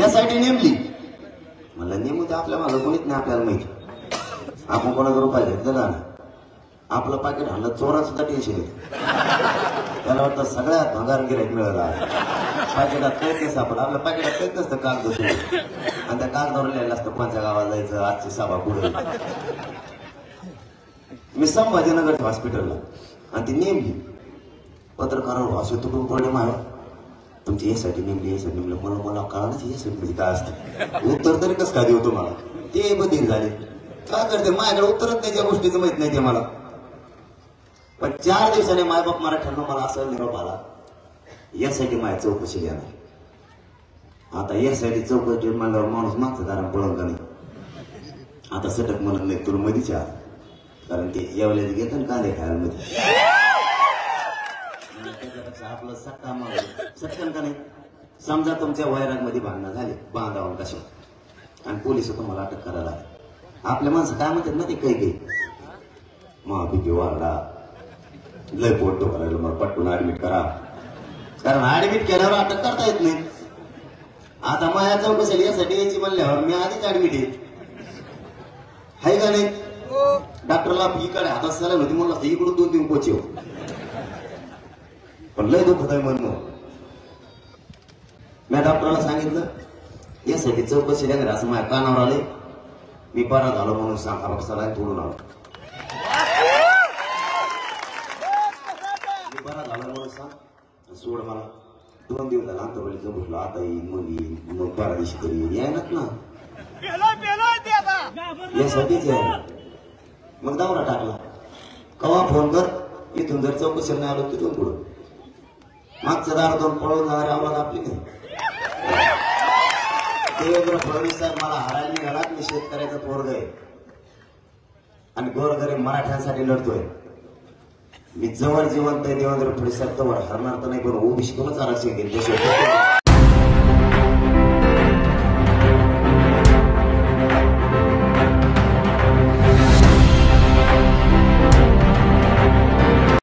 यासाठी नेमली. म्हणलं नेमू ते आपल्या मागं कोणीच नाही आपल्याला माहिती. आपण कोणाचा रुपये घेतलेला ना आपलं पाकिट हल्लं चोरा सुद्धा टेन्शन येते. त्याला वाटतं सगळ्यात भंगार गिराईक मिळाला. पाकिटात काहीच नाही सापड. आपल्या पाकिटात काहीच नसतं कागद आणि त्या कागदावर लिहायला असतं कोणत्या गावाला जायचं आजची सभा पुढे. मी संभाजीनगर हॉस्पिटलला आणि ती नेमली. पत्रकारावर असे तुटून पडले माय तुमची यासाठी नेमली यासाठी नेमलं. मला कळालं यासाठी म्हणजे काय असतं. उत्तर तरी कसं काय देऊ तुम्हाला. ते बदल झाले काय करते माझ्याकडे उत्तरच नाही त्या गोष्टीचं माहित नाही ते मला. पण 4 दिवसाने मायबाप मराठ्यांना मला असं निरोप आला यासाठी माझ्या चौकशी घेणार. आता यासाठी चौकशी म्हणल्यावर माणूस मागचं दारात पळून का नाही. आता सटक म्हणत नाही तुला मधीच्या कारण ते एवढ्याच घेत ना कांदे खायला मध्ये त्याच्यापेक्षा आपलं सट्टा माग सटकन का नाही. समजा तुमच्या वैरागमध्ये भांडणं झाले बांधावून कशा आणि पोलिस तुम्हाला अटक करायला आले. आपल्या माणसं काय म्हणतात ना ते काही महाबीपी वारडा लय पोट करायला मला पटकून ऍडमिट करा. कारण ऍडमिट केल्यावर अटक करता येत नाही. आता माझ्या चौकशी यासाठी यायची म्हणल्यावर मी आधीच ऍडमिट आहे का नाही. डॉक्टरला इकडे हातात सलाम होती म्हणलं इकडून 2 दिवस पोचेव पण लय दुखत आहे म्हणून मी डॉक्टरला सांगितलं यासाठी चौकशी द्या असं माझ्या कानावर आले. मी बरा झालो म्हणून सांगा बघ सलाईन तोडून आलो. मी बरा झालो म्हणून सांग सोड मला 2 दिवस झाला अंतरवलीचं बसलो. आता येईन मग येईन मग बारा दिवशी तरी येईन यायनाच ना यासाठीच आहे. मग दौरा टाकला कवा फोन कर इथून जर चौकशी नाही आलो तिथून पुढं मागच्या दारातून पळून जाणारे आवाज आपली नाही. देवेंद्र फडणवीस साहेब मला हरायला निघालात. मी शेतकऱ्याचं पोरग आहे आणि गोरगरीब मराठ्यांसाठी लढतोय. मी जवळ जिवंत आहे देवेंद्र फडणवीस साहेब जवळ हरणार तर नाही पण ओबीसी कोणच आरक्षण घेतलं.